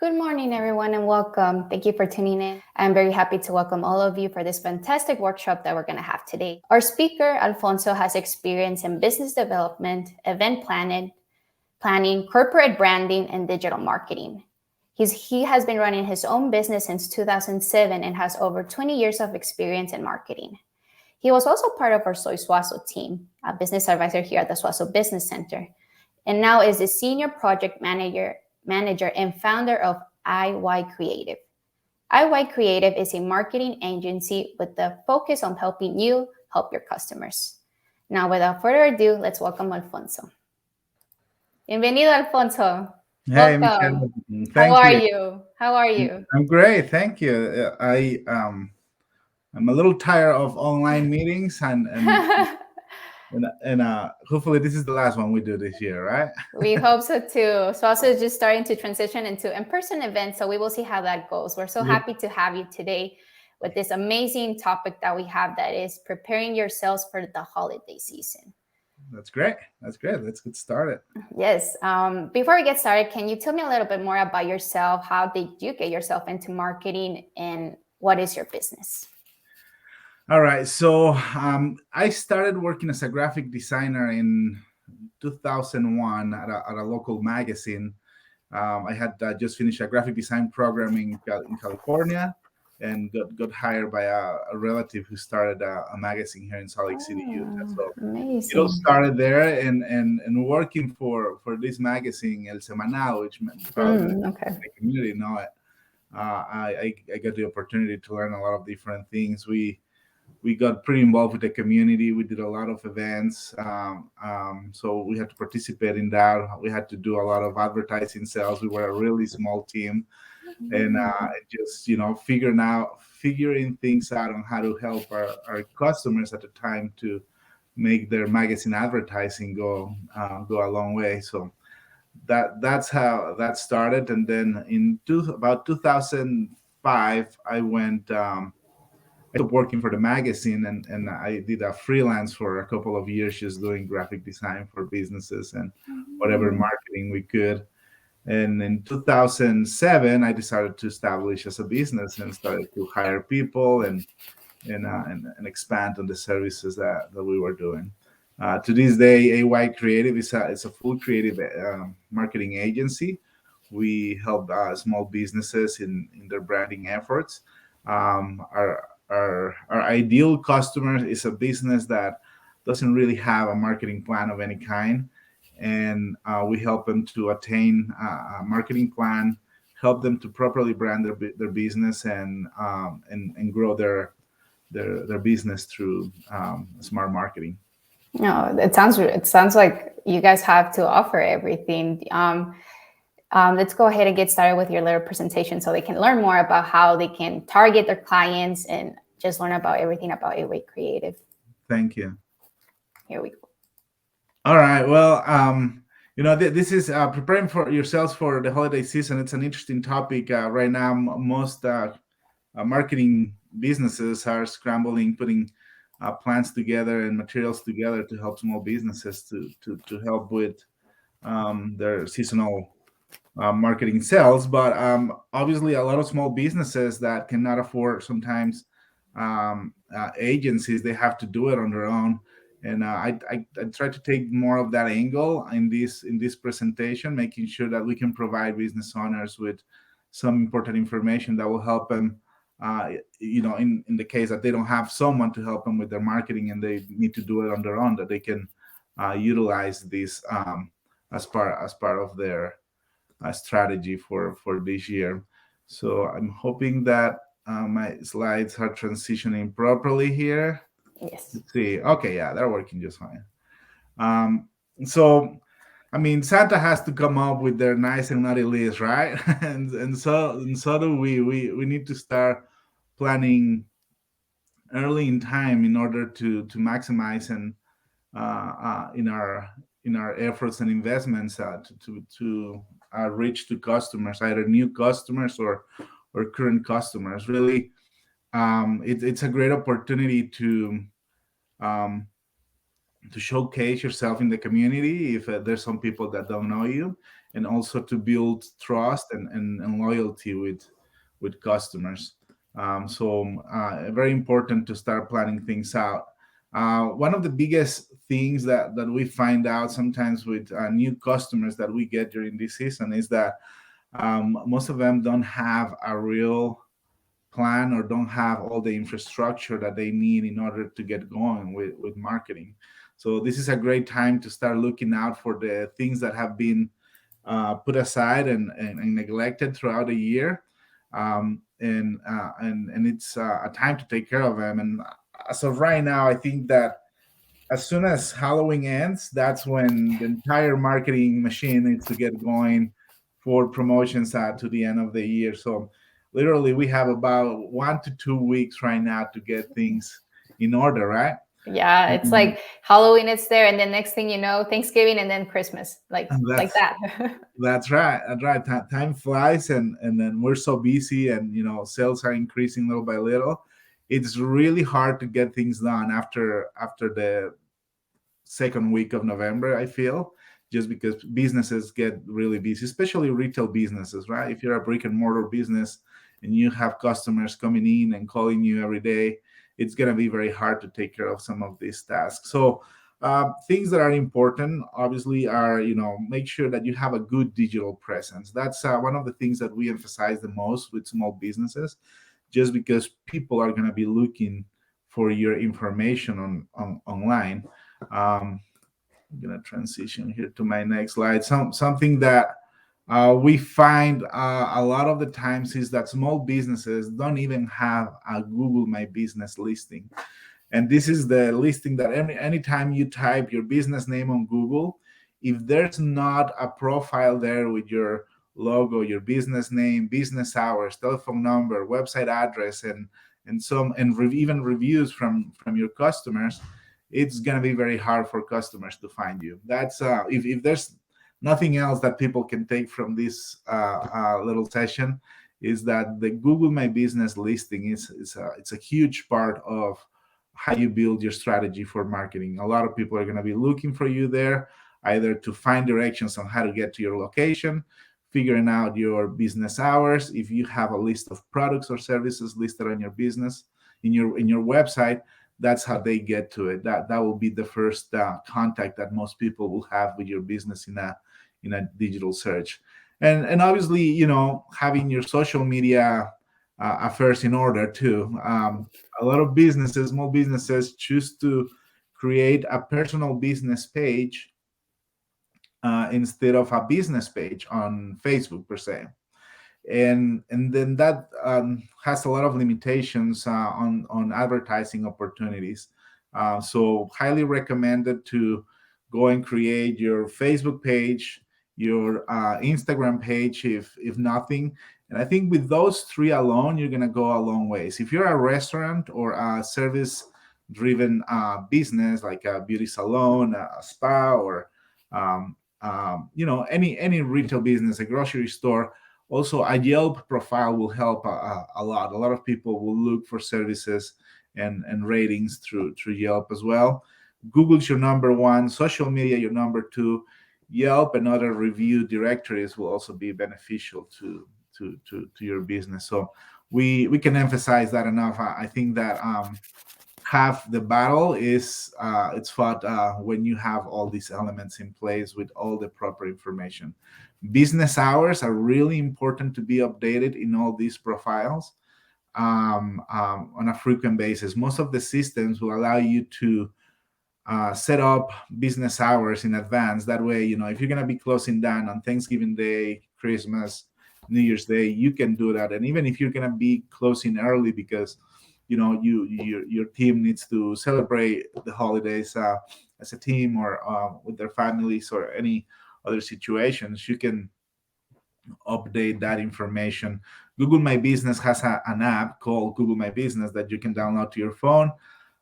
Good morning, everyone, and welcome. Thank you for tuning in. I'm very happy to welcome all of you for this fantastic workshop that we're going to have today. Our speaker, Alfonso, has experience in business development, event planning, corporate branding, and digital marketing. He has been running his own business since 2007 and has over 20 years of experience in marketing. He was also part of our Suazo team, a business advisor here at the Suazo Business Center, and now is the senior project manager and founder of IY Creative. IY Creative is a marketing agency with the focus on helping you help your customers. Now, without further ado, let's welcome Alfonso. Bienvenido, Alfonso. Hey, Welcome. Michelle. How Thank are you. you? How are you? I'm great. Thank you. I'm a little tired of online meetings and hopefully this is the last one we do this year, right? We hope so too. So also just starting to transition into in-person events. So we will see how that goes. We're so Yep. happy to have you today with this amazing topic that we have that is preparing yourselves for the holiday season. That's great. That's great. Let's get started. Yes. Before we get started, can you tell me a little bit more about yourself? How did you get yourself into marketing and what is your business? All right. So I started working as a graphic designer in 2001 at a local magazine. I had just finished a graphic design program in California and got hired by a relative who started a magazine here in Salt Lake City, Utah. Oh, So it all amazing. started there and working for this magazine, El Semanal, which probably many people Okay. in the community know it. I got the opportunity to learn a lot of different things. We got pretty involved with the community. We did a lot of events, so we had to participate in that. We had to do a lot of advertising sales. We were a really small team, and just figuring things out on how to help our customers at the time to make their magazine advertising go a long way. So that's how that started. And then about 2005, I went. I stopped working for the magazine and I did a freelance for a couple of years, just doing graphic design for businesses and whatever marketing we could. And in 2007, I decided to establish as a business and started to hire people and expand on the services that we were doing. To this day, AY Creative is a full creative marketing agency. We help small businesses in their branding efforts. Our ideal customer is a business that doesn't really have a marketing plan of any kind, and we help them to attain a marketing plan, help them to properly brand their business and grow their business through smart marketing. No, it sounds like you guys have to offer everything. Let's go ahead and get started with your little presentation so they can learn more about how they can target their clients and just learn about everything about A-Way Creative. Thank you. Here we go. All right. Well, this is preparing for yourselves for the holiday season. It's an interesting topic right now. Most marketing businesses are scrambling, putting plans together and materials together to help small businesses to help with their seasonal marketing sales. But obviously, a lot of small businesses that cannot afford sometimes agencies, they have to do it on their own. And I try to take more of that angle in this presentation, making sure that we can provide business owners with some important information that will help them. In the case that they don't have someone to help them with their marketing and they need to do it on their own, that they can utilize this as part of their strategy for this year. So I'm hoping that my slides are transitioning properly here. Yes. Let's see. Okay, yeah, they're working just fine. So, I mean, Santa has to come up with their nice and naughty list, right? and so do we. We need to start planning early in time in order to maximize and in our efforts and investments to reach to customers, either new customers or current customers. Really, it's a great opportunity to um, to showcase yourself in the community if there's some people that don't know you, and also to build trust and loyalty with customers. Very important to start planning things out. One of the biggest things that we find out sometimes with new customers that we get during this season is that most of them don't have a real plan or don't have all the infrastructure that they need in order to get going with marketing. So this is a great time to start looking out for the things that have been put aside and neglected throughout the year. And it's a time to take care of them. And as of right now, I think that as soon as Halloween ends, that's when the entire marketing machine needs to get going for promotions to the end of the year. So literally, we have about 1 to 2 weeks right now to get things in order, right? Yeah, it's Mhm. like Halloween, it's there, and then next thing you know, Thanksgiving, and then Christmas, And like that's that. that's right. That's right. Time flies, and then we're so busy, and sales are increasing little by little. It's really hard to get things done after the second week of November, I feel, just because businesses get really busy, especially retail businesses, right? If you're a brick and mortar business and you have customers coming in and calling you every day, it's going to be very hard to take care of some of these tasks. So, things that are important, obviously, are make sure that you have a good digital presence. That's one of the things that we emphasize the most with small businesses, just because people are going to be looking for your information on online. I'm gonna transition here to my next slide. Something that we find a lot of the times is that small businesses don't even have a Google My Business listing. And this is the listing that anytime you type your business name on Google, if there's not a profile there with your logo, your business name, business hours, telephone number, website address, and even reviews from your customers, it's gonna be very hard for customers to find you. That's if there's nothing else that people can take from this little session, is that the Google My Business listing it's a huge part of how you build your strategy for marketing. A lot of people are going to be looking for you there, either to find directions on how to get to your location, figuring out your business hours. If you have a list of products or services listed on your business in your website, that's how they get to it. That will be the first contact that most people will have with your business in a digital search. And obviously, having your social media affairs in order too. A lot of businesses, small businesses, choose to create a personal business page instead of a business page on Facebook per se, and then that has a lot of limitations on advertising opportunities. So highly recommended to go and create your Facebook page, your Instagram page, if nothing. And I think with those three alone, you're gonna go a long ways. If you're a restaurant or a service driven business like a beauty salon, a spa, or any retail business, a grocery store, also a Yelp profile will help a lot. A lot of people will look for services and ratings through Yelp as well. Google's your number one, social media your number two. Yelp and other review directories will also be beneficial to your business. So we can emphasize that enough. I think that half the battle is it's fought when you have all these elements in place with all the proper information. Business hours are really important to be updated in all these profiles on a frequent basis. Most of the systems will allow you to set up business hours in advance. That way, if you're going to be closing down on Thanksgiving Day, Christmas, New Year's Day, you can do that. And even if you're going to be closing early because your team needs to celebrate the holidays as a team or with their families or any other situations, you can update that information. Google My Business has an app called Google My Business that you can download to your phone,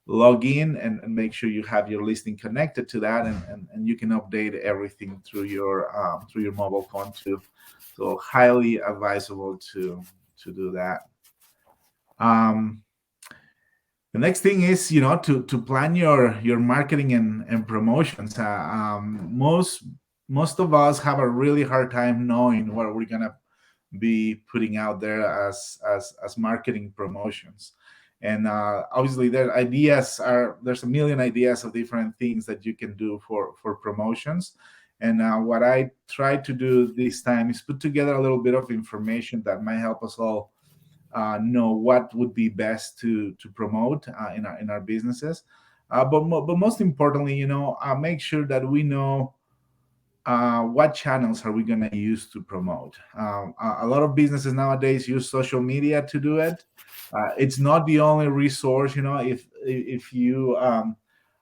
log in, and make sure you have your listing connected to that, and you can update everything through your mobile phone too. So highly advisable to do that. Um, The next thing is, to plan your marketing and promotions. Most of us have a really hard time knowing what we're gonna be putting out there as marketing promotions. And obviously there's a million ideas of different things that you can do for promotions. And what I try to do this time is put together a little bit of information that might help us all know what would be best to promote in our businesses. But most importantly, make sure that we know what channels are we going to use to promote. A lot of businesses nowadays use social media to do it. It's not the only resource. If you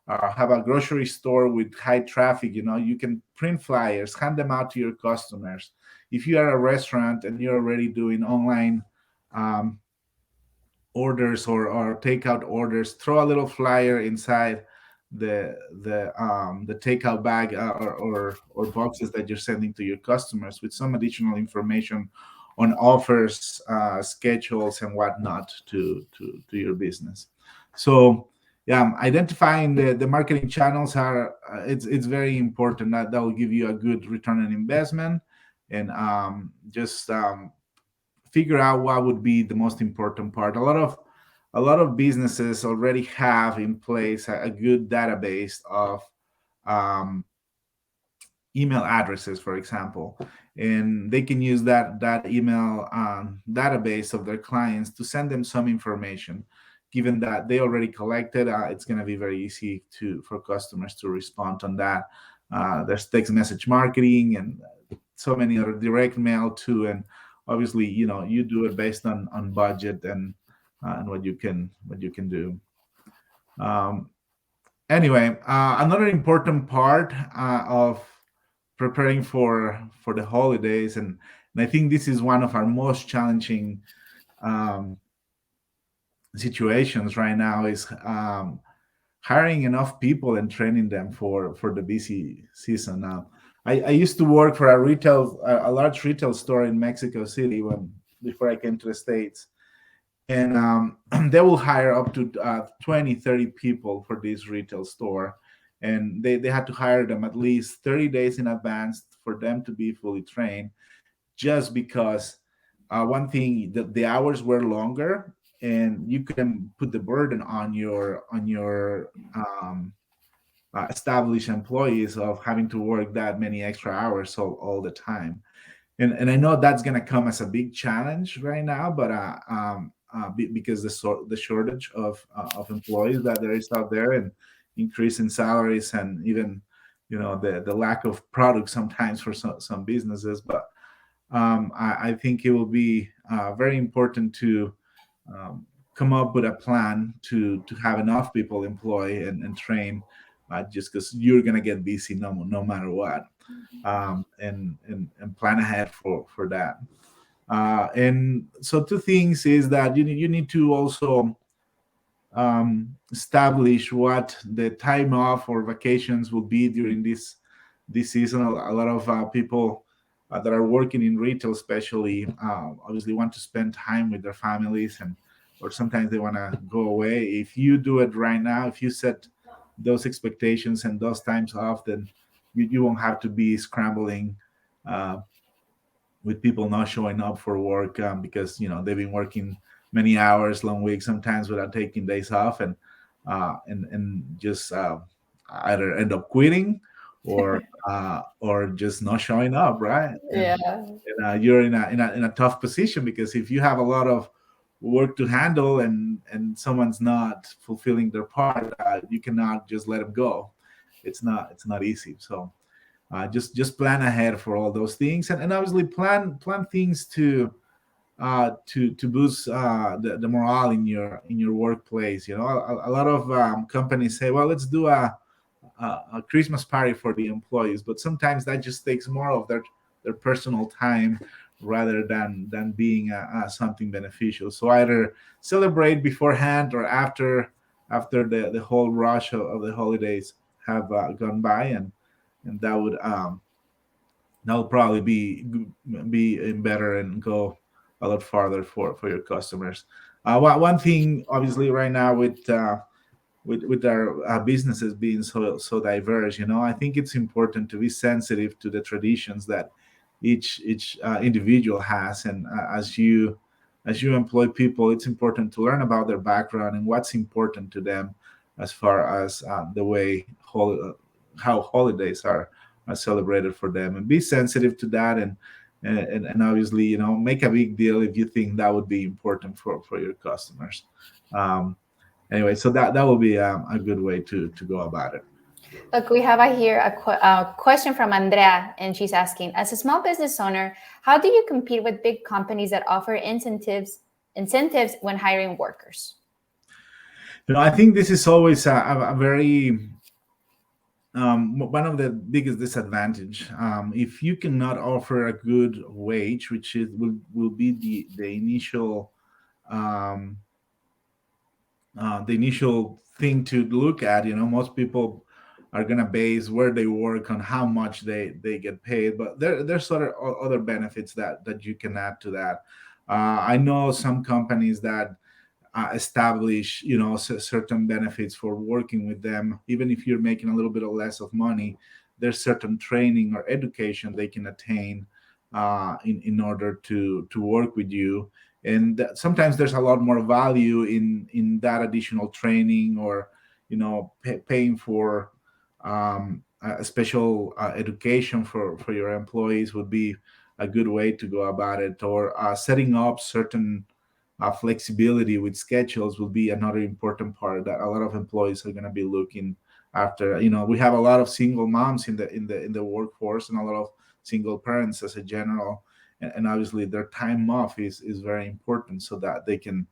have a grocery store with high traffic, you can print flyers, hand them out to your customers. If you are a restaurant and you're already doing online um, orders or takeout orders, throw a little flyer inside the takeout bag, or boxes that you're sending to your customers with some additional information on offers, schedules, and whatnot to your business. So yeah, identifying the marketing channels are it's very important. That will give you a good return on investment. And just figure out what would be the most important part. A lot of businesses already have in place a good database of um, email addresses, for example, and they can use that email database of their clients to send them some information. Given that they already collected, it's going to be very easy for customers to respond on that. There's text message marketing and so many other direct mail too. And obviously, you do it based on budget and what you can do. Um, anyway, another important part of preparing for the holidays, and I think this is one of our most challenging um, situations right now, is hiring enough people and training them for the busy season. Now, I used to work for a large retail store in Mexico City when before I came to the States. And they will hire up to 20, 30 people for this retail store. And they had to hire them at least 30 days in advance for them to be fully trained, just because one thing, the hours were longer, and you couldn't put the burden on your established employees of having to work that many extra hours all the time. And I know that's going to come as a big challenge right now, but because the shortage of employees that there is out there, and increase in salaries, and even the lack of product sometimes for some businesses. But I think it will be very important to um, come up with a plan to have enough people employ and train, just because you're going to get busy no matter what. And plan ahead for that. And so two things is that you need to also establish what the time off or vacations will be during this season. A lot of people that are working in retail, especially, obviously want to spend time with their families, and or sometimes they want to go away. If you do it right now, if you set those expectations and those times off, then you won't have to be scrambling uh, with people not showing up for work, because they've been working many hours, long weeks, sometimes without taking days off, and just either end up quitting, or just not showing up, right? Yeah. And you're in a tough position, because if you have a lot of work to handle, and someone's not fulfilling their part, you cannot just let them go. It's not easy. So just plan ahead for all those things, and obviously plan things to boost the morale in your workplace. A lot of companies say, well, let's do a Christmas party for the employees, but sometimes that just takes more of their personal time, rather than being something beneficial. So either celebrate beforehand or after the whole rush of the holidays have gone by, and that would probably be better and go a lot farther for your customers. One thing, obviously, right now with our businesses being so diverse, I think it's important to be sensitive to the traditions that each individual has, and as you employ people, it's important to learn about their background and what's important to them, as far as the way how holidays are celebrated for them, and be sensitive to that, and obviously, make a big deal if you think that would be important for your customers. Um, Anyway, so that will be a good way to go about it. Look, we have here a question from Andrea, and she's asking, as a small business owner, how do you compete with big companies that offer incentives when hiring workers? I think this is always a very one of the biggest disadvantage. If you cannot offer a good wage, which will be the initial um, thing to look at. Most people are gonna base where they work on how much they get paid, but there's other benefits that you can add to that. I know some companies that establish certain benefits for working with them, even if you're making a little bit of less of money. There's certain training or education they can attain in order to work with you, and sometimes there's a lot more value in that additional training, or paying for a special education for your employees would be a good way to go about it, or setting up certain flexibility with schedules will be another important part that a lot of employees are going to be looking after. We have a lot of single moms in the workforce, and a lot of single parents as a general, and obviously their time off is very important, so that they can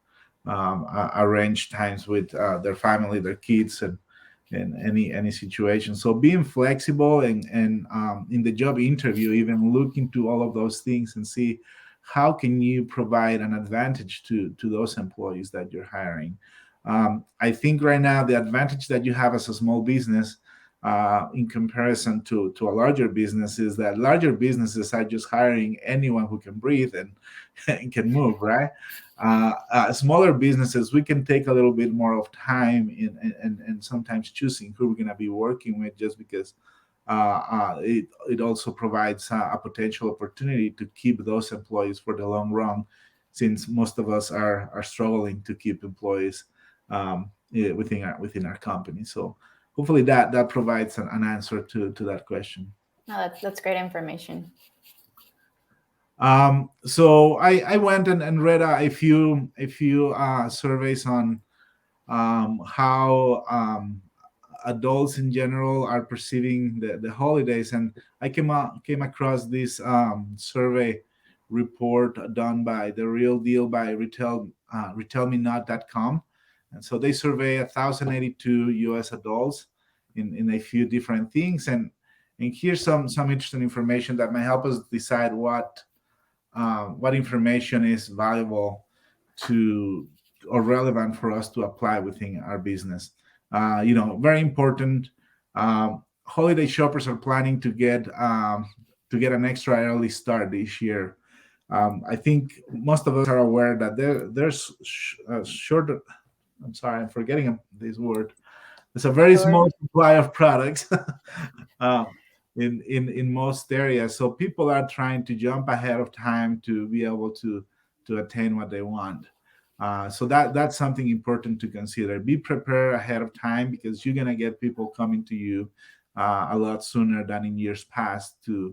arrange times with their family, their kids, and in any situation. So being flexible, and in the job interview, even look into all of those things and see how can you provide an advantage to those employees that you're hiring. I think right now the advantage that you have as a small business, in comparison to a larger business, is that larger businesses are just hiring anyone who can breathe and can move, right? Smaller businesses, we can take a little bit more of time and sometimes choosing who we're going to be working with, just because it also provides a potential opportunity to keep those employees for the long run, since most of us are struggling to keep employees within our company. So hopefully that provides an answer to that question. No, that's great information. So I went and read a few surveys on how adults in general are perceiving the holidays, and I came across this survey report done by The Real Deal by retailmenot.com. And so they survey 1,082 US adults in a few different things, and here's some interesting information that might help us decide what information is valuable to or relevant for us to apply within our business. Very important. Holiday shoppers are planning to get an extra early start this year. I think most of us are aware that there's short. I'm sorry, I'm forgetting this word. There's a very Sure. small supply of products um, in most areas. So people are trying to jump ahead of time to be able to attain what they want. So that's something important to consider. Be prepared ahead of time, because you're gonna get people coming to you a lot sooner than in years past to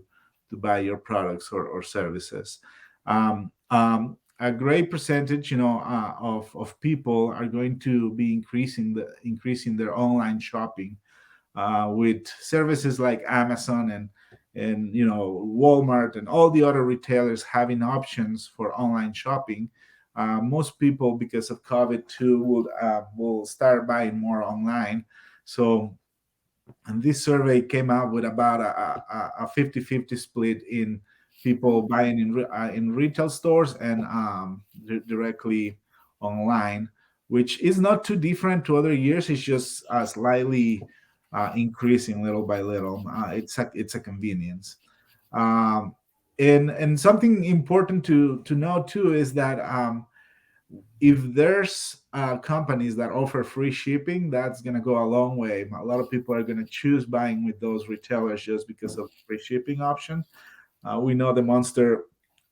buy your products or services. A great percentage, of people are going to be increasing their online shopping with services like Amazon and Walmart and all the other retailers having options for online shopping. Most people, because of COVID too, will start buying more online. So, and this survey came out with about a 50-50 split in people buying in retail stores and directly online, which is not too different to other years. It's just slightly increasing little by little. It's a convenience. Um, and something important to know too is that if there's companies that offer free shipping, that's going to go a long way. A lot of people are going to choose buying with those retailers just because of the free shipping option. We know the monster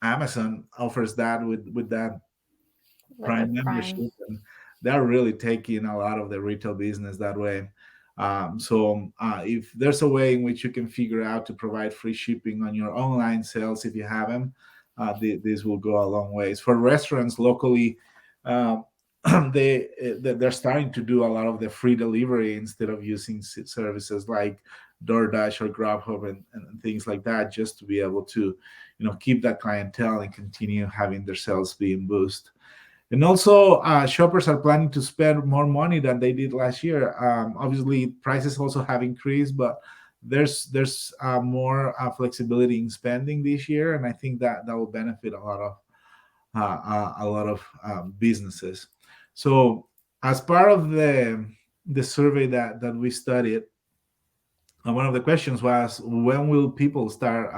Amazon offers that with that With the Prime Prime. membership, and they're really taking a lot of the retail business that way. So if there's a way in which you can figure out to provide free shipping on your online sales, if you have them, this will go a long ways. For restaurants locally, uh, they're starting to do a lot of the free delivery instead of using services like DoorDash or Grubhub and things like that, just to be able to, keep that clientele and continue having their sales being boosted. And also, shoppers are planning to spend more money than they did last year. Obviously, prices also have increased, but there's more flexibility in spending this year, and I think that will benefit a lot of businesses. So, as part of the survey that we studied, one of the questions was, when will people start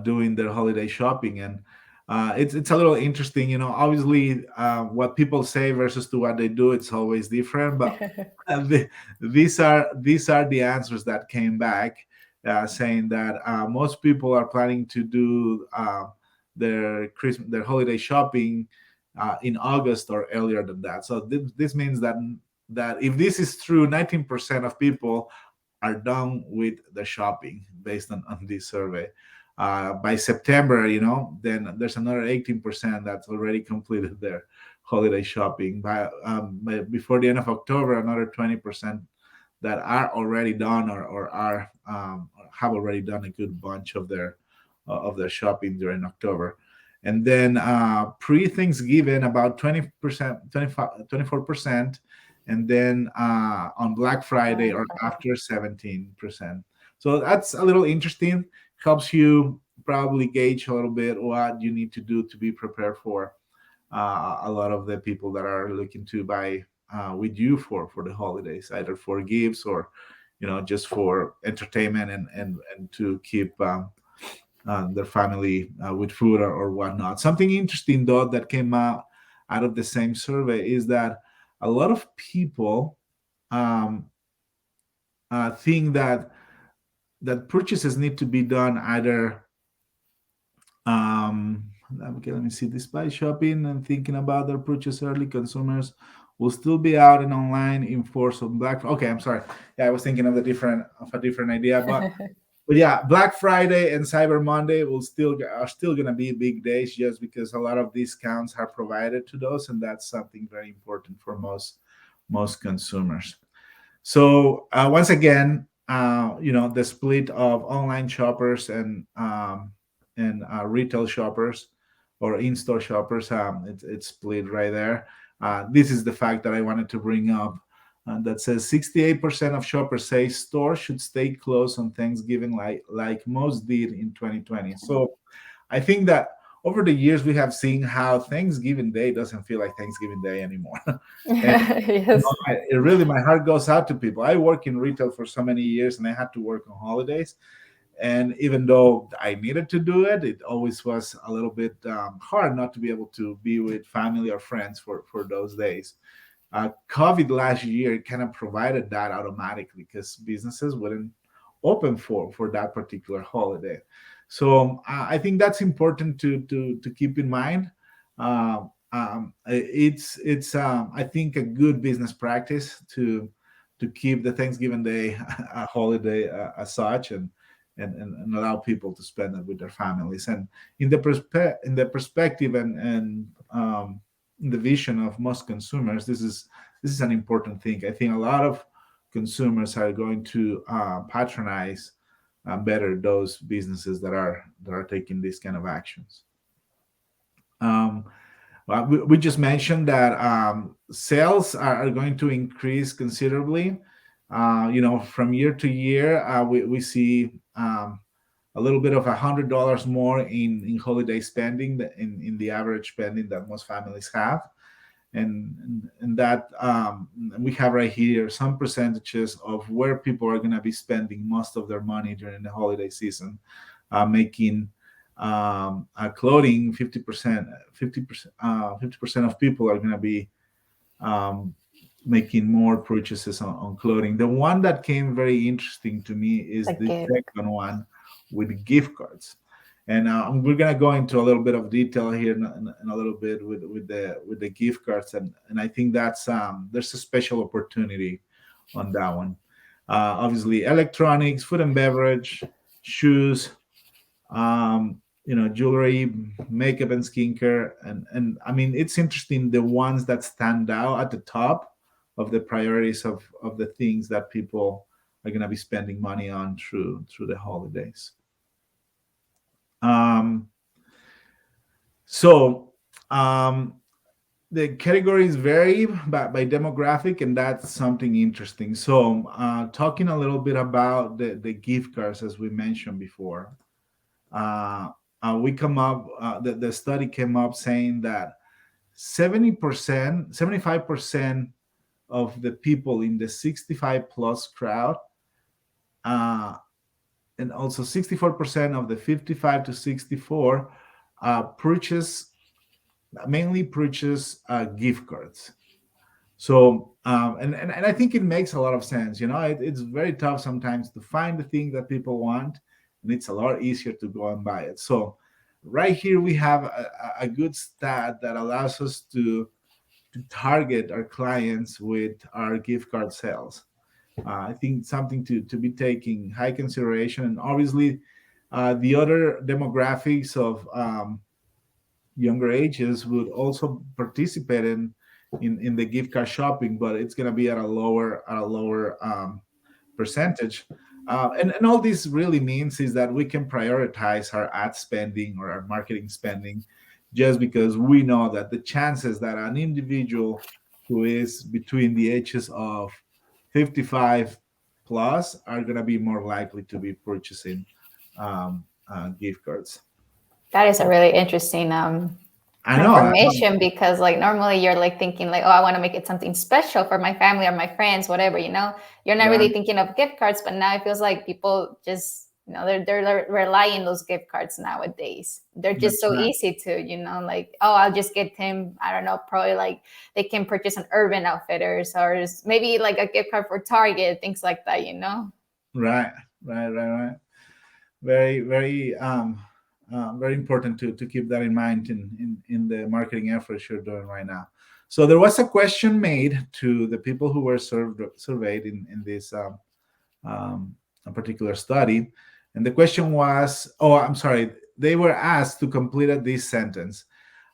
doing their holiday shopping? And it's a little interesting, obviously, what people say versus to what they do, it's always different. But these are the answers that came back, saying that most people are planning to do their holiday shopping in August or earlier than that. So this means that if this is true, 19% of people are done with the shopping based on this survey. By September, then there's another 18% that's already completed their holiday shopping. Before the end of October, another 20% that are already done, or are have already done a good bunch of their shopping during October. And then pre-Thanksgiving, about 20%, 25, 24%, and then on Black Friday Black or Friday. after, 17%. So that's a little interesting. Helps you probably gauge a little bit what you need to do to be prepared for a lot of the people that are looking to buy with you for the holidays, either for gifts or just for entertainment and to keep their family with food or whatnot. Something interesting though that came out of the same survey is that a lot of people um, think that purchases need to be done either okay, let me see. Despite shopping and thinking about their purchase early, consumers will still be out and online in force on Black. Okay, I'm sorry. Yeah, I was thinking of a different idea, but yeah, Black Friday and Cyber Monday are still gonna be big days, just because a lot of discounts are provided to those, and that's something very important for most consumers. So once again, the split of online shoppers and retail shoppers or in-store shoppers, it's split right there. This is the fact that I wanted to bring up. That says 68% of shoppers say stores should stay closed on Thanksgiving, like most did in 2020. So I think that over the years we have seen how Thanksgiving Day doesn't feel like Thanksgiving Day anymore. And Yes. it really, my heart goes out to people. I work in retail for so many years, and I had to work on holidays. And even though I needed to do it, it always was a little bit hard not to be able to be with family or friends for those days. COVID last year kind of provided that automatically because businesses wouldn't open for that particular holiday. So I think that's important to keep in mind. It's I think a good business practice to keep the Thanksgiving Day a holiday as such, and allow people to spend it with their families. And in the perspective and the vision of most consumers, this is an important thing. I think a lot of consumers are going to patronize better those businesses that are taking these kind of actions. Um, we just mentioned that sales are going to increase considerably. From year to year, we see a little bit of $100 more in holiday spending in the average spending that most families have. And that we have right here some percentages of where people are going to be spending most of their money during the holiday season, making clothing, 50%, 50% of people are going to be um, making more purchases on clothing. The one that came very interesting to me is The the gift. second one with gift cards. And we're gonna go into a little bit of detail here in a little bit with the gift cards, and I think that's there's a special opportunity on that one. Obviously, electronics, food and beverage, shoes, jewelry, makeup and skincare, and I mean it's interesting the ones that stand out at the top of the priorities of the things that people are going to be spending money on through the holidays. um so um the categories vary by demographic, and that's something interesting. So talking a little bit about the gift cards, as we mentioned before, uh, we come up the study came up saying that 70%, 75% of the people in the 65 plus crowd, uh, and also 64% of the 55 to 64 purchase mainly purchase gift cards. So and I think it makes a lot of sense. It's very tough sometimes to find the thing that people want, and it's a lot easier to go and buy it. So right here we have a good stat that allows us to target our clients with our gift card sales. I think something to be taking high consideration, and obviously the other demographics of younger ages would also participate in the gift card shopping, but it's going to be at a lower percentage. And all this really means is that we can prioritize our ad spending or our marketing spending, just because we know that the chances that an individual who is between the ages of 55 plus are going to be more likely to be purchasing gift cards. That is a really interesting I know. information, because like normally you're like thinking like, oh, I want to make it something special for my family or my friends, whatever, you're not really Right, thinking of gift cards. But now it feels like people just, they're relying those gift cards nowadays. They're just that's so right. easy to, like, oh, I'll just get him, I don't know, probably like they can purchase an Urban Outfitters or maybe like a gift card for Target, things like that. Right, right. Very, very important to keep that in mind in the marketing efforts you're doing right now. So there was a question made to the people who were surveyed in this a particular study, and the question was, oh, I'm sorry, they were asked to complete this sentence.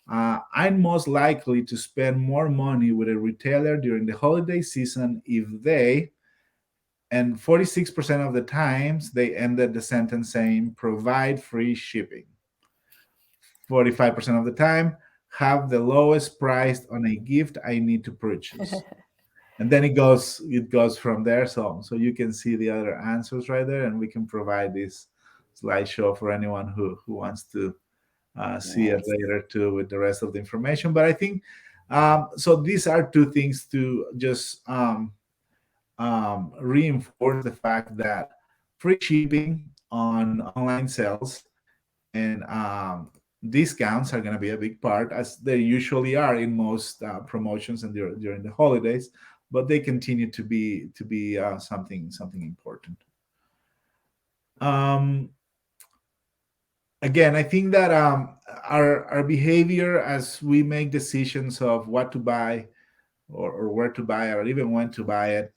I'm most likely to spend more money with a retailer during the holiday season if they, and 46% of the times they ended the sentence saying provide free shipping. 45% of the time, have the lowest price on a gift I need to purchase. And then it goes from there. So you can see the other answers right there, and we can provide this slideshow for anyone who wants to see it Nice. later too with the rest of the information. But I think so. These are two things to just reinforce the fact that free shipping on online sales and discounts are going to be a big part, as they usually are in most promotions and during the holidays. But they continue to be something important. Um, Again, I think that our behavior as we make decisions of what to buy, or where to buy it, or even when to buy it,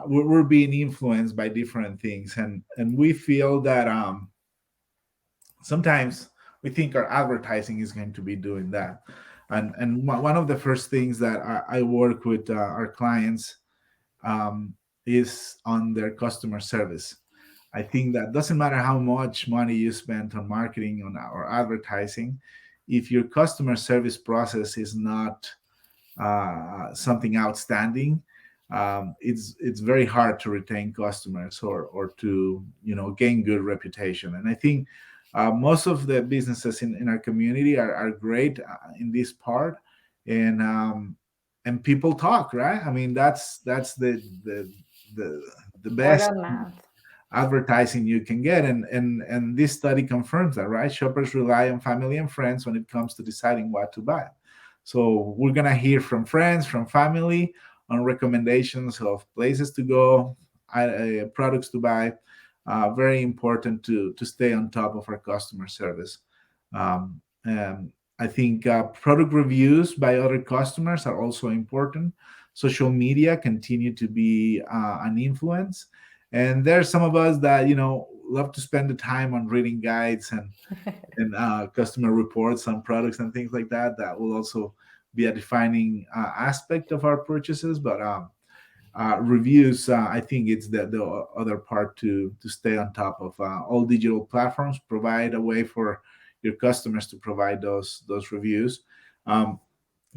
we're being influenced by different things, and we feel that sometimes we think our advertising is going to be doing that. And one of the first things that I work with our clients um, is on their customer service. I think that doesn't matter how much money you spend on marketing or advertising, if your customer service process is not something outstanding, it's very hard to retain customers, or to gain good reputation. And I think most of the businesses in our community are great in this part, and and people talk, right? I mean, that's the the the Word best of mouth. advertising you can get. And this study confirms that, right? Shoppers rely on family and friends when it comes to deciding what to buy. So we're gonna hear from friends, from family, on recommendations of places to go, products to buy. Very important to stay on top of our customer service. And I think product reviews by other customers are also important. Social media continue to be an influence, and there's some of us that love to spend the time on reading guides and customer reports on products and things like that. That will also be a defining aspect of our purchases. But reviews, I think it's the other part to stay on top of. All digital platforms provide a way for your customers to provide those reviews. Um,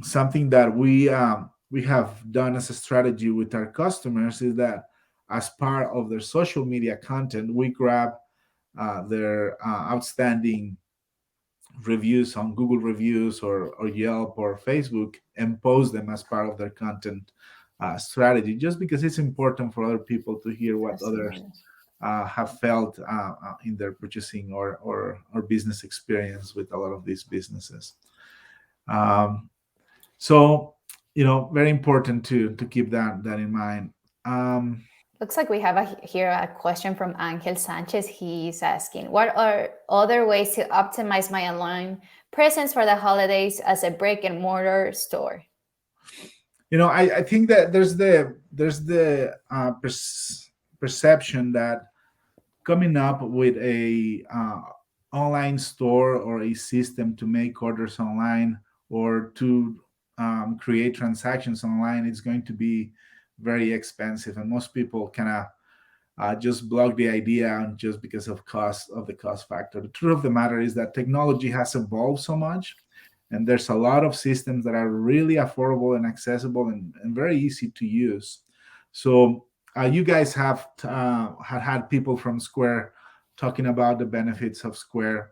Something that we have done as a strategy with our customers is that as part of their social media content, we grab their outstanding reviews on Google Reviews or Yelp or Facebook and post them as part of their content strategy, just because it's important for other people to hear what others Customers. have felt in their purchasing or business experience with a lot of these businesses. Um, so, very important to keep that in mind. Um, Looks like we have here a question from Angel Sanchez. He's asking, what are other ways to optimize my online presence for the holidays as a brick and mortar store? I think that there's the perception that coming up with a online store or a system to make orders online or to create transactions online is going to be very expensive, and most people kind of just block the idea out just because of the cost factor. The truth of the matter is that technology has evolved so much, and there's a lot of systems that are really affordable and accessible and very easy to use. So you guys have had people from Square talking about the benefits of Square.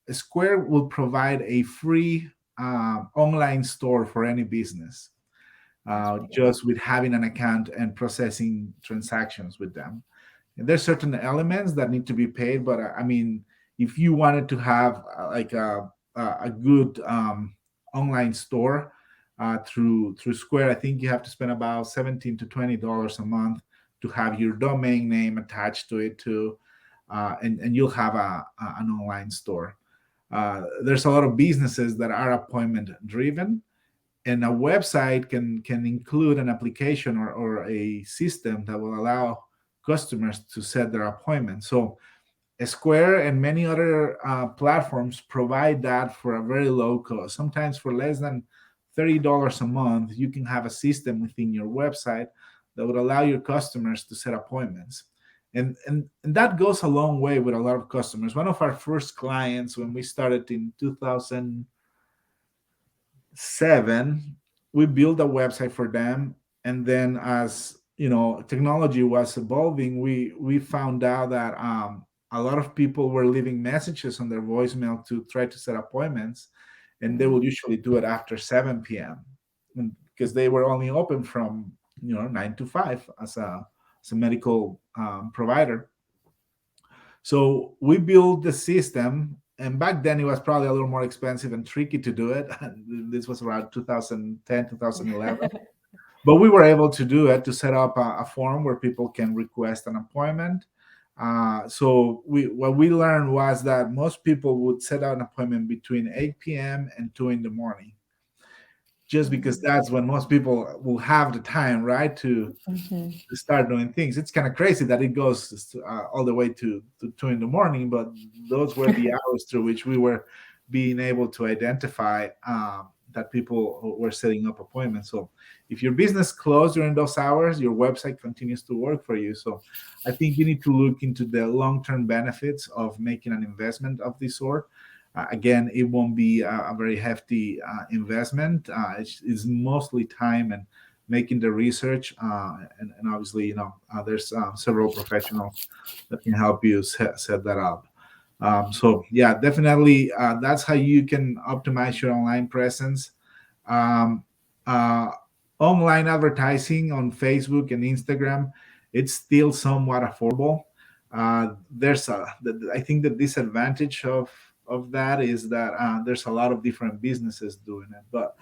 Square will provide a free online store for any business, That's pretty just with having an account and processing transactions with them. And there's certain elements that need to be paid, but I mean, if you wanted to have like a good online store through Square, I think you have to spend about $17 to $20 a month to have your domain name attached to it too, and you'll have an online store. There's a lot of businesses that are appointment driven, and a website can include an application or a system that will allow customers to set their appointments. So Square and many other platforms provide that for a very low cost. Sometimes for less than $30 a month, you can have a system within your website that would allow your customers to set appointments. And that goes a long way with a lot of customers. One of our first clients when we started in 2000 seven, we built a website for them, and then as technology was evolving, we found out that a lot of people were leaving messages on their voicemail to try to set appointments, and they good. will usually do it after 7 p.m. because they were only open from 9 to 5 as a medical provider. So we built the system, and back then it was probably a little more expensive and tricky to do it. This was around 2010, 2011. But we were able to do it, to set up a form where people can request an appointment. So what we learned was that most people would set out an appointment between 8 p.m. and 2 in the morning, just because that's when most people will have the time, right, Mhm. to start doing things. It's kind of crazy that it goes all the way to 2 in the morning, but those were the hours through which we were being able to identify that people were setting up appointments. So if your business closed during those hours, your website continues to work for you. So I think you need to look into the long-term benefits of making an investment of this sort. Again, it won't be a very hefty investment. It's mostly time and making the research, and obviously there's several professionals that can help you set that up. So yeah, definitely that's how you can optimize your online presence. um, uh, Online advertising on Facebook and Instagram it's still somewhat affordable. I think the disadvantage of that is that there's a lot of different businesses doing it, but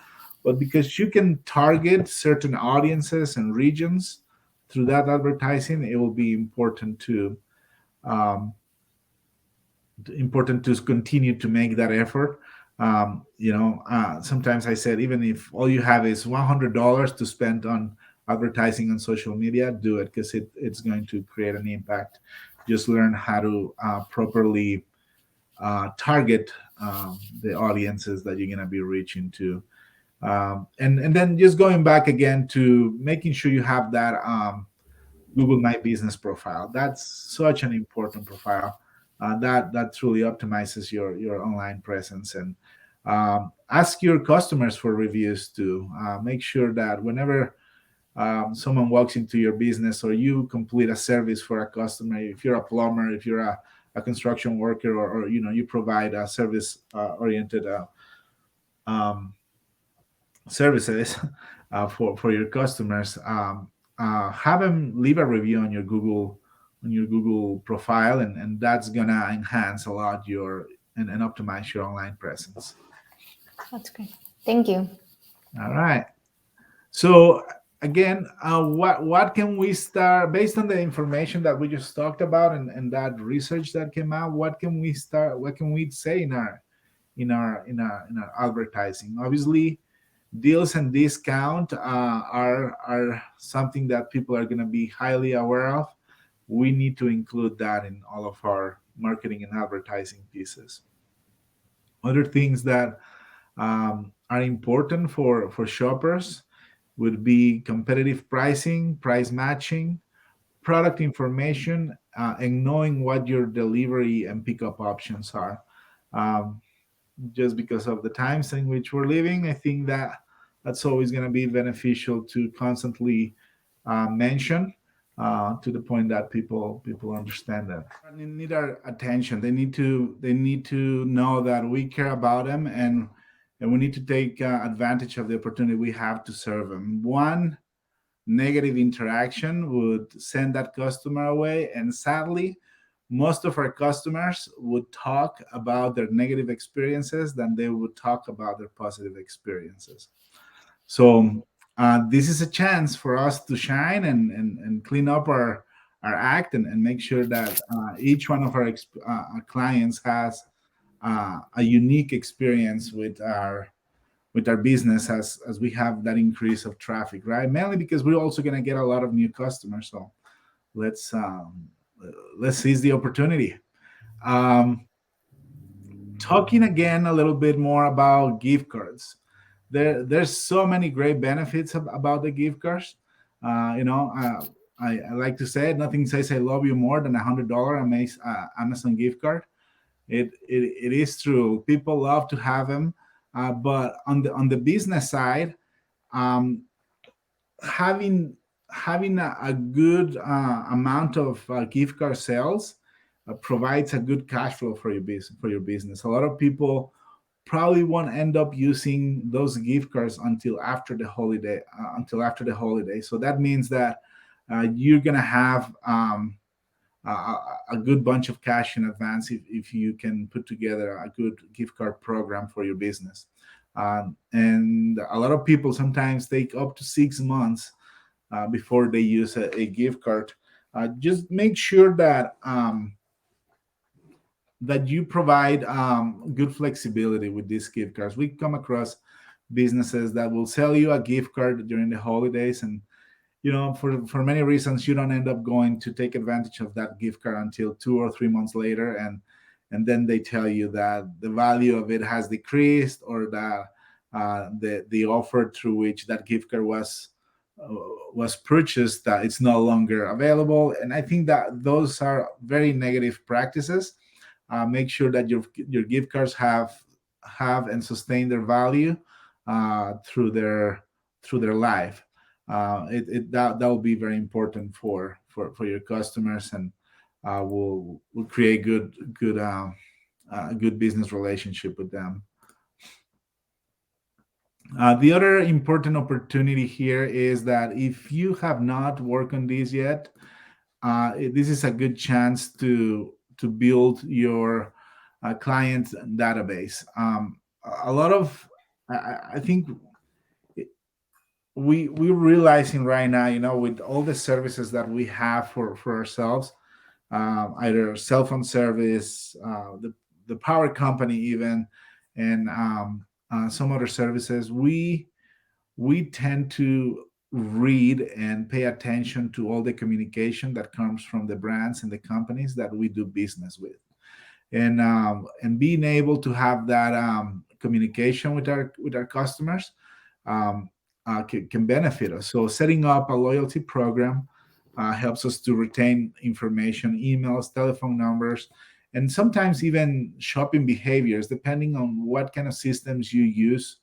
because you can target certain audiences and regions through that advertising, it will be um, important to continue to make that effort. Sometimes I said, even if all you have is $100 to spend on advertising on social media, do it, because it's going to create an impact. Just learn how to properly target the audiences that you're going to be reaching to. And then just going back again to making sure you have that Google My Business profile. That's such an important profile. That truly optimizes your online presence. And ask your customers for reviews too. Make sure that whenever someone walks into your business, or you complete a service for a customer, if you're a plumber, if you're a construction worker, or you provide a service oriented um, services for your customers, have them leave a review on your Google profile, and that's gonna enhance a lot your and optimize your online presence. That's great. Thank you. All right. So again, what can we start based on the information that we just talked about, and that research that came out? What can we start? What can we say in our advertising? Obviously, deals and discount are something that people are going to be highly aware of. We need to include that in all of our marketing and advertising pieces. Other things that are important for shoppers would be competitive pricing, price matching, product information, and knowing what your delivery and pickup options are. Um, just because of the times in which we're living, I think that that's always going to be beneficial to constantly mention, to the point that people understand that they need our attention. They need to know that we care about them, and we need to take advantage of the opportunity we have to serve them. One negative interaction would send that customer away, and sadly, most of our customers would talk about their negative experiences than they would talk about their positive experiences. So this is a chance for us to shine and clean up our act, and make sure that each one of our clients has a unique experience with our business, as we have that increase of traffic, right? Mainly because we're also going to get a lot of new customers. So let's um, let's seize the opportunity. Um, Talking again a little bit more about gift cards. There's so many great benefits about the gift cards. I like to say, nothing says I love you more than $100 Amazon gift card. It is true. People love to have them, but on the business side, um, having having a good amount of gift card sales provides a good cash flow for your business. A lot of people probably won't end up using those gift cards until after the holiday. So that means that you're gonna have a good bunch of cash in advance if you can put together a good gift card program for your business. And a lot of people sometimes take up to 6 months before they use a gift card. Just make sure that you provide good flexibility with these gift cards. We come across businesses that will sell you a gift card during the holidays, and for many reasons, you don't end up going to take advantage of that gift card until 2 or 3 months later, and then they tell you that the value of it has decreased, or that the offer through which that gift card uh, was purchased, that it's no longer available. And I think that those are very negative practices. Make sure that your gift cards have and sustain their value through their life. That will be very important for your customers, and will create good business relationship with them. The other important opportunity here is that if you have not worked on this yet, this is a good chance to build your client database. A lot of I think we're realizing right now, with all the services that we have for ourselves, either cell phone service, the power company even, and some other services, we tend to read and pay attention to all the communication that comes from the brands and the companies that we do business with, and being able to have that communication with our customers can benefit us. So setting up a loyalty program helps us to retain information, emails, telephone numbers, and sometimes even shopping behaviors, depending on what kind of systems you use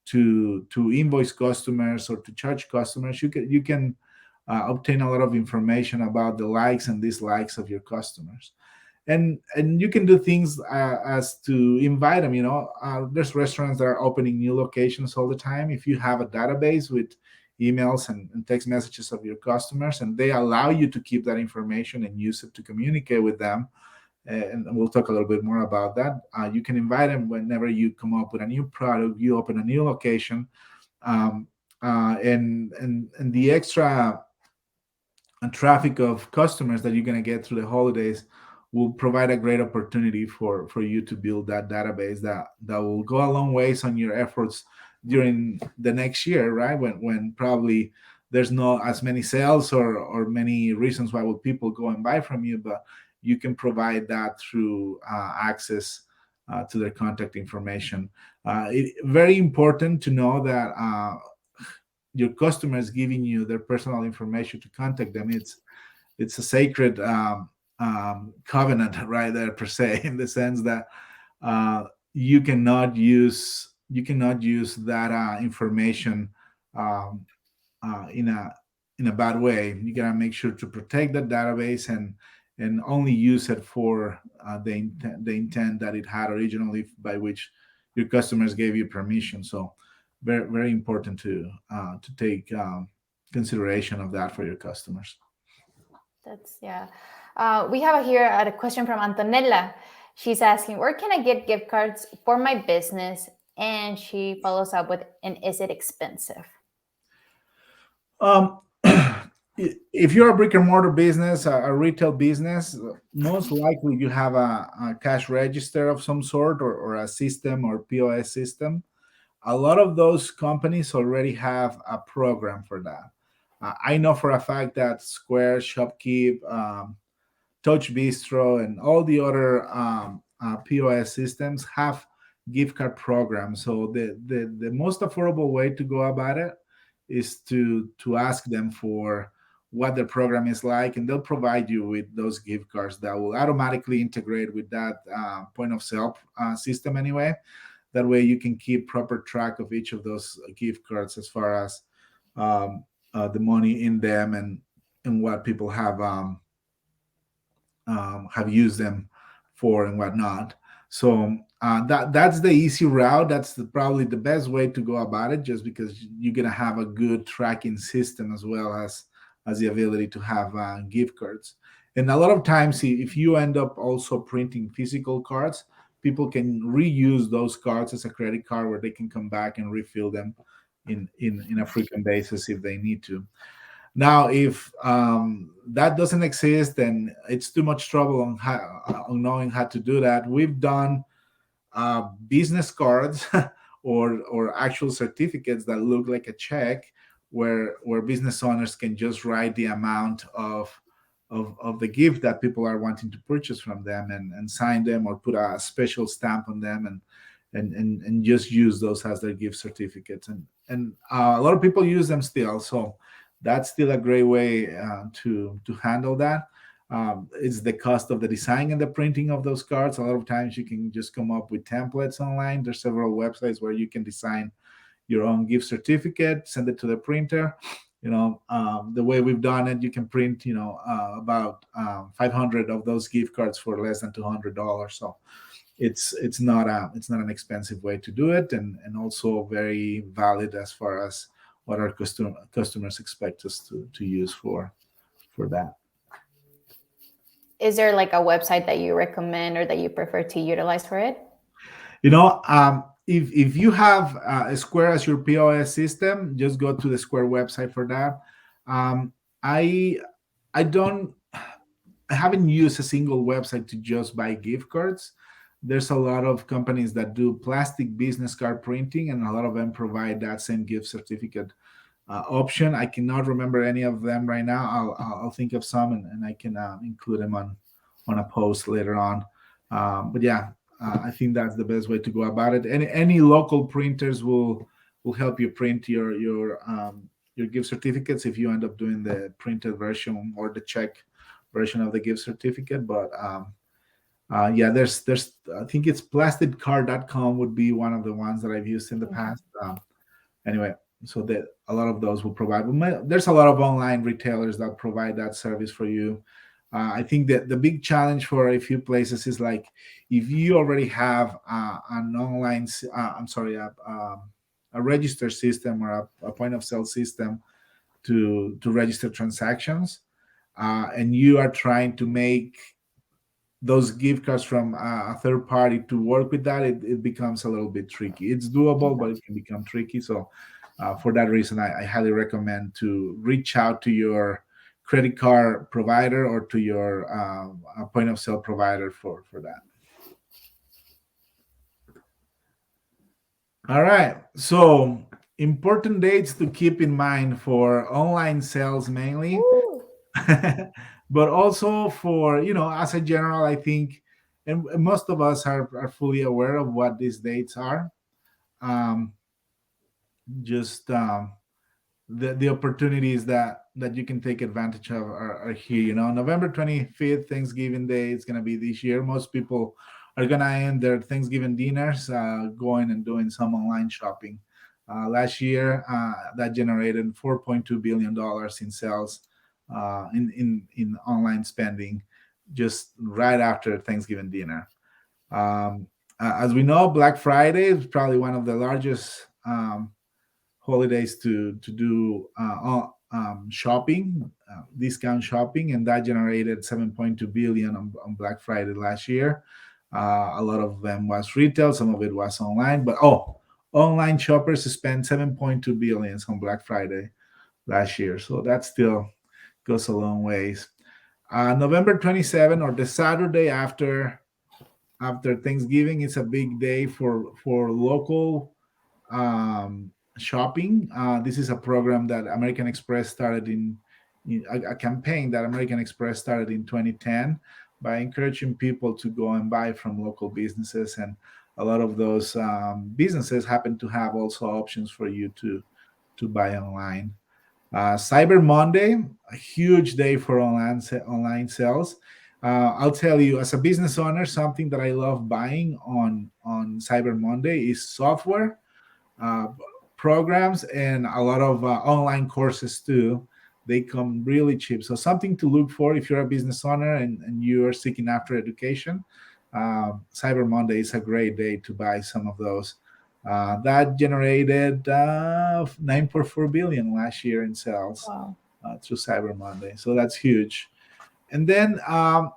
to invoice customers or to charge customers. You can obtain a lot of information about the likes and dislikes of your customers, and you can do things as to invite them. There's restaurants that are opening new locations all the time. If you have a database with emails and text messages of your customers, and they allow you to keep that information and use it to communicate with them, and we'll talk a little bit more about that. You can invite them whenever you come up with a new product, you open a new location, um, and the extra traffic of customers that you're going to get through the holidays will provide a great opportunity for you to build that database that will go a long ways on your efforts during the next year, right? When probably there's not as many sales or many reasons why would people go and buy from you, but you can provide that through access to their contact information. Very important to know that your customers giving you their personal information to contact them. It's a sacred covenant right there per se, in the sense that uh, you cannot use that information um, in a bad way. You gotta make sure to protect that database and only use it for the intent that it had originally, by which your customers gave you permission. So very very important to take consideration of that for your customers. That's yeah. We have here a question from Antonella. She's asking, where can I get gift cards for my business? And she follows up with, and is it expensive? Um, if you're a brick and mortar business, a retail business, most likely you have a cash register of some sort, or a system or POS system. A lot of those companies already have a program for that. I know for a fact that Square, Shopkeep, Touch Bistro, and all the other POS systems have gift card programs. So the most affordable way to go about it is to ask them for what their program is like, and they'll provide you with those gift cards that will automatically integrate with that point of sale system anyway. That way you can keep proper track of each of those gift cards, as far as the money in them, and what people have used them for and whatnot. So that's the easy route. That's probably the best way to go about it, just because you're gonna have a good tracking system, as well as the ability to have gift cards. And a lot of times, if you end up also printing physical cards, people can reuse those cards as a credit card, where they can come back and refill them in a frequent basis if they need to. Now, if that doesn't exist, then it's too much trouble on knowing how to do that. We've done business cards or actual certificates that look like a check, where business owners can just write the amount of the gift that people are wanting to purchase from them, and sign them, or put a special stamp on them, and just use those as their gift certificates. And a lot of people use them still. So that's still a great way to handle that. It's the cost of the design and the printing of those cards. A lot of times you can just come up with templates online. There's several websites where you can design your own gift certificate, send it to the printer. The way we've done it, you can print about 500 of those gift cards for less than $200. So it's not an expensive way to do it, and also very valid as far as what our customers expect us to use for that. Is there like a website that you recommend or that you prefer to utilize for it? If you have Square as your POS system, just go to the Square website for that. Um, I I don't I haven't used a single website to just buy gift cards. There's a lot of companies that do plastic business card printing, and a lot of them provide that same gift certificate option. I cannot remember any of them right now. I'll think of some, and I can include them on a post later on. But yeah, I think that's the best way to go about it. Any local printers will help you print your gift certificates if you end up doing the printed version or the check version of the gift certificate. But yeah, there's I think it's plasticcard.com would be one of the ones that I've used in the Okay. past. Anyway, so that a lot of those will provide, but there's a lot of online retailers that provide that service for you. I think that the big challenge for a few places is like if you already have an online I'm sorry, a register system or a point of sale system to register transactions, and you are trying to make those gift cards from a third party to work with that, it becomes a little bit tricky. It's doable, but it can become tricky. So for that reason, I highly recommend to reach out to your credit card provider or to your point of sale provider for that. All right. So important dates to keep in mind for online sales mainly, Woo! but also for, as a general, I think, and most of us are fully aware of what these dates are. Um, just the opportunities that you can take advantage of are here. November 25th, Thanksgiving Day, is going to be this year. Most people are going to end their Thanksgiving dinners going and doing some online shopping. Last year, that generated $4.2 billion in sales in online spending just right after Thanksgiving dinner. um, as we know, Black Friday is probably one of the largest holidays to do shopping, discount shopping, and that generated 7.2 billion on Black Friday last year. A lot of them was retail, some of it was online, but online shoppers spent 7.2 billions on Black Friday last year, so that still goes a long ways. November 27, or the Saturday after Thanksgiving, is a big day for local shopping. This is a program that American Express started in a campaign that American Express started in 2010 by encouraging people to go and buy from local businesses, and a lot of those businesses happen to have also options for you to buy online. Cyber Monday, a huge day for online sales. I'll tell you, as a business owner, something that I love buying on Cyber Monday is software, uh, programs, and a lot of online courses too. They come really cheap. So something to look for if you're a business owner and you're seeking after education. Cyber Monday is a great day to buy some of those. That generated 9.4 billion last year in sales Wow. through Cyber Monday. So that's huge. And then I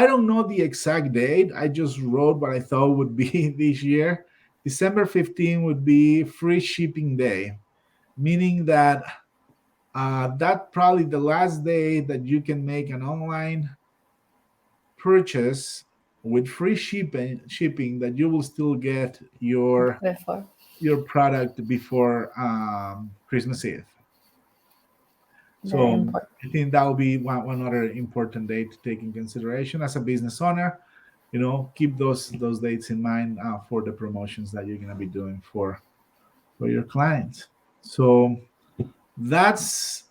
don't know the exact date. I just wrote what I thought would be this year. December 15 would be free shipping day, meaning that that probably the last day that you can make an online purchase with free shipping that you will still get Before. your product before Christmas Eve. Very So important. I think that will be one other important date to take in consideration as a business owner. Keep those dates in mind for the promotions that you're going to be doing for your clients. So that's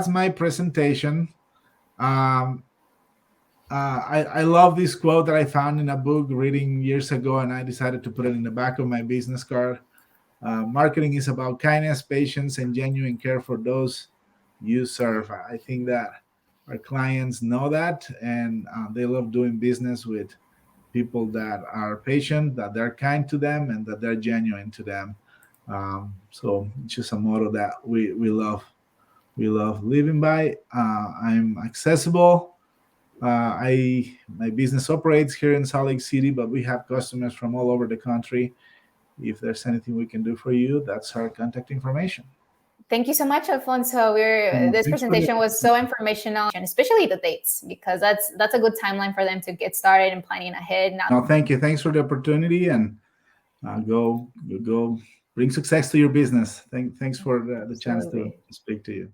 my presentation. Um, I love this quote that I found in a book reading years ago, and I decided to put it in the back of my business card. Marketing is about kindness, patience, and genuine care for those you serve. I think that our clients know that, and they love doing business with people that are patient, that they're kind to them, and that they're genuine to them. So it's just a motto that we love living by. I'm accessible. My business operates here in Salt Lake City, but we have customers from all over the country. If there's anything we can do for you, that's our contact information. Thank you so much, Alfonso. This presentation was so informational, and especially the dates, because that's a good timeline for them to get started and planning ahead. No, thank you. Thanks for the opportunity, and go bring success to your business. Thanks for the chance to speak to you.